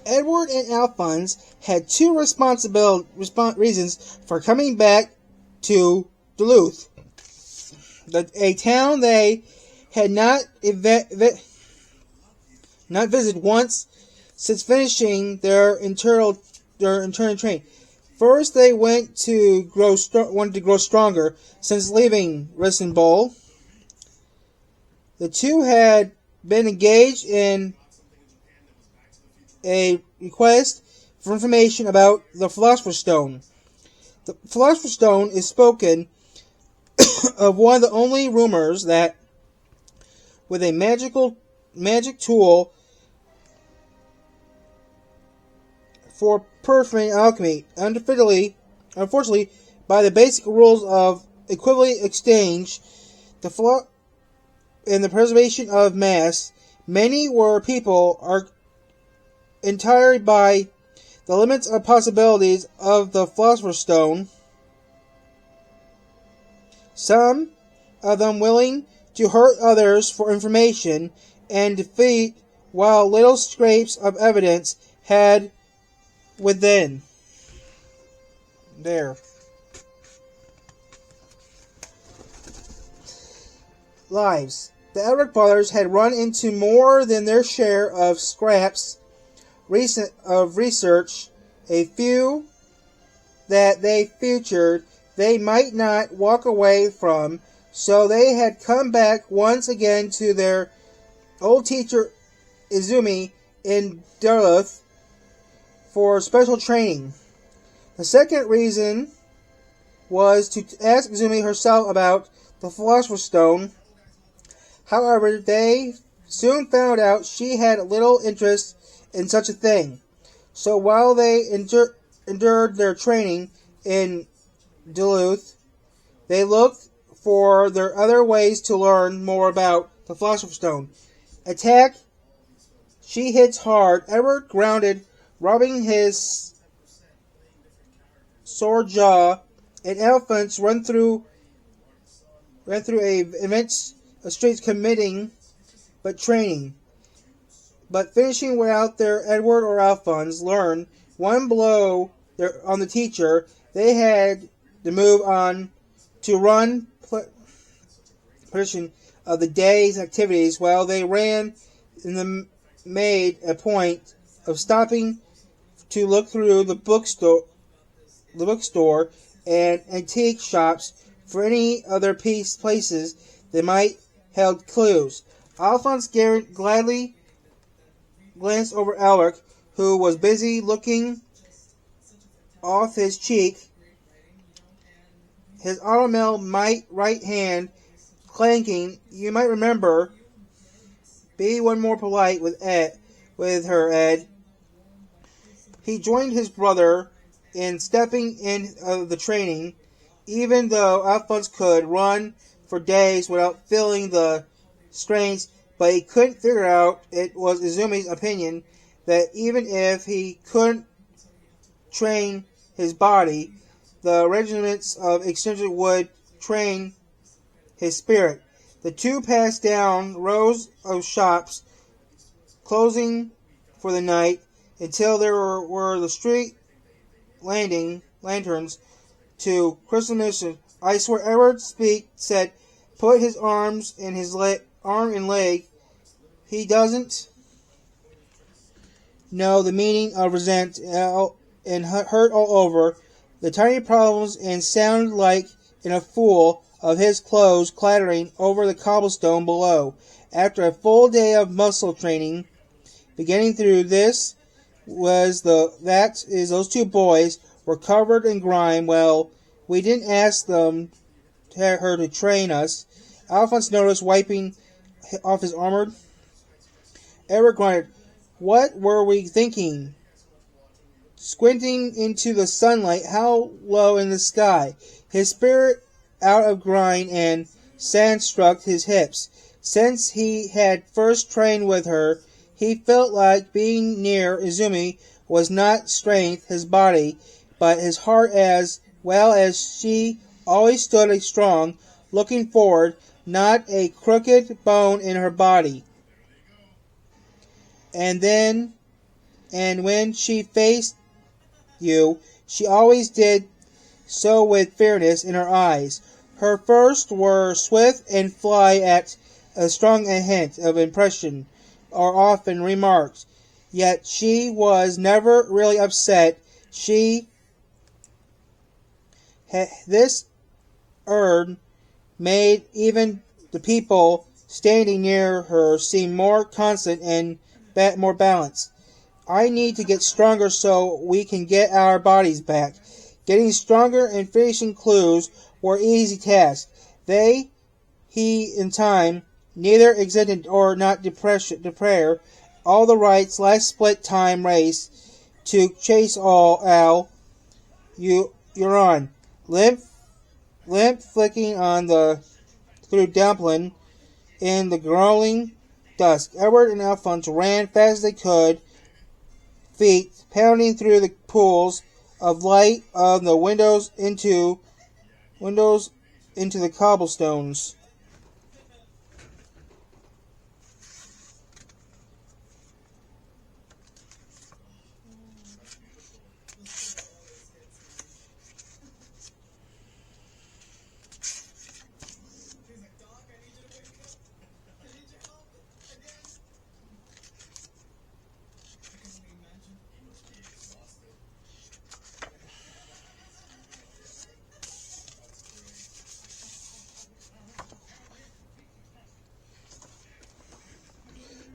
Edward and Alphonse had two reasons for coming back to Duluth, a town they had not visited once since finishing their internal training. First, they wanted to grow stronger since leaving Ricin Bowl. The two had been engaged in a request for information about the Philosopher's Stone. The Philosopher's Stone is spoken of one of the only rumors that, with a magic tool for perfecting alchemy, unfortunately, by the basic rules of equivalent exchange, and the preservation of mass, many people are entirely by the limits of possibilities of the Philosopher's Stone. Some of them willing to hurt others for information and defeat, while little scraps of evidence had within their lives. The Edward brothers had run into more than their share of scraps of research, a few that they featured they might not walk away from, so they had come back once again to their old teacher Izumi in Duluth for special training. The second reason was to ask Izumi herself about the Philosopher's Stone. However, they soon found out she had little interest in such a thing. So while they endured their training in Duluth, they looked for their other ways to learn more about the Philosopher's Stone. Attack, she hits hard. Edward grounded, rubbing his sore jaw, and Alphonse ran through a immense streets committing but training. But finishing without their Edward or Alphonse learn one blow on the teacher, they had to move on to run portion of the day's activities while they ran and made a point of stopping to look through the bookstore and antique shops for any other places that might held clues. Alphonse gladly glanced over Alaric, who was busy looking off his cheek, his automobile right hand clanking. You might remember, be one more polite with her, Ed. He joined his brother in stepping in the training, even though Alphonse could run for days without feeling the strains, but he couldn't figure out. It was Izumi's opinion that even if he couldn't train his body, the regiments of eccentric would train his spirit. The two passed down rows of shops, closing for the night, until there were the street lanterns to Christmas. I swear Edward said, put his arms in his arm and leg. He doesn't know the meaning of resent and hurt all over. The tiny problems and sounded like in a fool of his clothes clattering over the cobblestone below. After a full day of muscle training, beginning through this those two boys were covered in grime. Well, we didn't ask her to train us. Alphonse noticed, wiping off his armor. Edward grunted. What were we thinking? Squinting into the sunlight, how low in the sky. His spirit out of grind and sand struck his hips. Since he had first trained with her, he felt like being near Izumi was not strength his body, but his heart, as well as she always stood strong, looking forward, not a crooked bone in her body. And then and when she faced you, she always did so with fairness in her eyes. Her first were swift and fly at a strong hint of impression, or often remarked. Yet she was never really upset. This urn made even the people standing near her seem more constant and more balanced. I need to get stronger so we can get our bodies back. Getting stronger and finishing clues were easy tasks. In time, neither existed or not prayer. All the rights, last split time race to chase Al. You're on. Limp flicking on the through Dumpling in the growing dusk. Edward and Alphonse ran fast as they could, feet pounding through the pools of light on the windows into the cobblestones.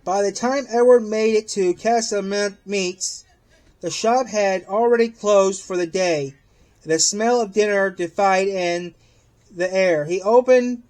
By the time Edward made it to Casa Meats, the shop had already closed for the day, and the smell of dinner defied in the air. He opened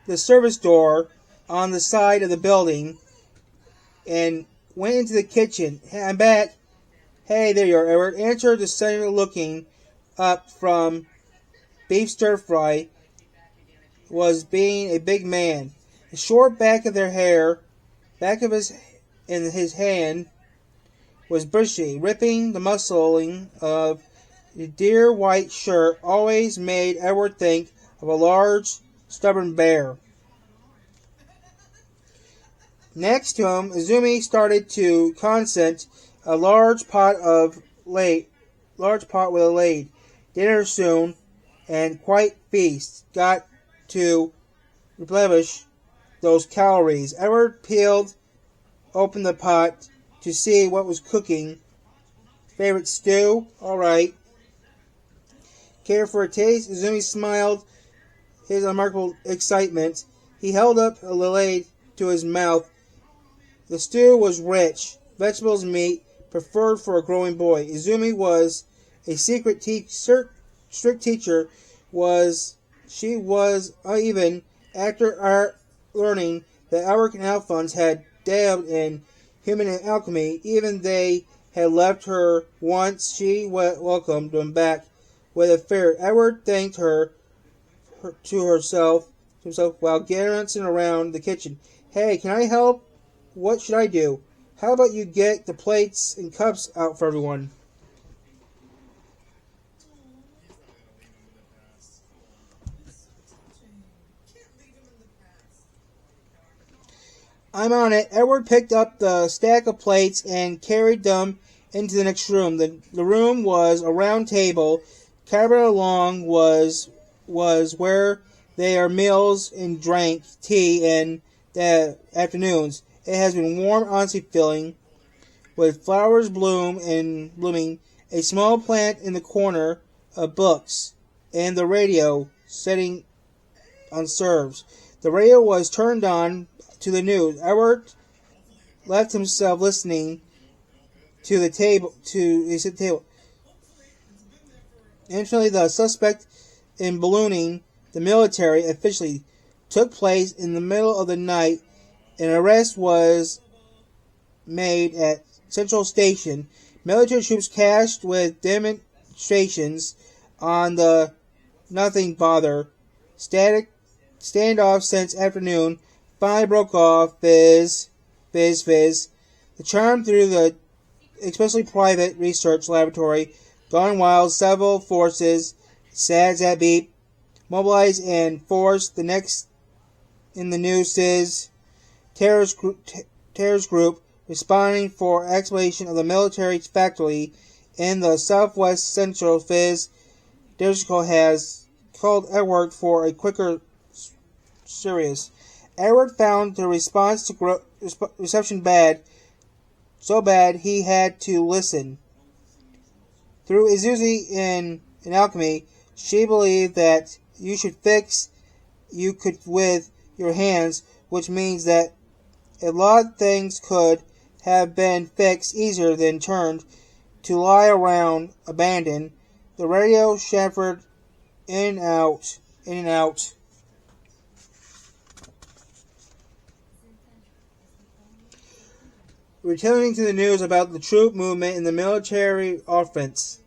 the service door on the side of the building and went into the kitchen. "Hey, I'm back." "Hey, there you are, Edward," answered the senator, looking up from beef stir-fry. Was being a big man. The short back of his hand was bushy, ripping. The muscling of the dear white shirt always made Edward think of a large, stubborn bear. Next to him, Izumi started to consent a large pot with a lade. Dinner soon, and quite feast. Got to replenish those calories. Edward peeled open the pot to see what was cooking. "Favorite stew? All right. Care for a taste?" Izumi smiled his unremarkable excitement. He held up a lei to his mouth. The stew was rich. Vegetables, meat, preferred for a growing boy. Izumi was a strict teacher. She was even after learning that Alric and Alphonse had dabbled in human alchemy. Even they had left her once, she welcomed them back with a ferret. Edward thanked her to himself while glancing around the kitchen. "Hey, can I help? What should I do? How about you get the plates and cups out for everyone?" "I'm on it." Edward picked up the stack of plates and carried them into the next room. The room was a round table. Carpeted along was where they are meals and drank tea in the afternoons. It has been warm, honestly filling, with flowers blooming, a small plant in the corner of books, and the radio setting on serves. The radio was turned on to the news. Edward left himself listening to the table. Instantly, the suspect in ballooning the military officially took place in the middle of the night. An arrest was made at Central Station. Military troops cashed with demonstrations on the nothing bother. Standoff since afternoon finally broke off. Fizz, fizz, fizz. The charm through the especially private research laboratory gone wild. Several forces, SADS at beep, mobilized and forced. The next in the news is terrorist group responding for explanation of the military factory in the southwest central Fizz district has called Edward for a quicker series. Edward found the response to reception so bad he had to listen. Through Izuzi in alchemy, she believed that you should fix you could with your hands, which means that a lot of things could have been fixed easier than turned to lie around abandoned. The radio shammered in and out. Returning to the news about the troop movement and the military offense.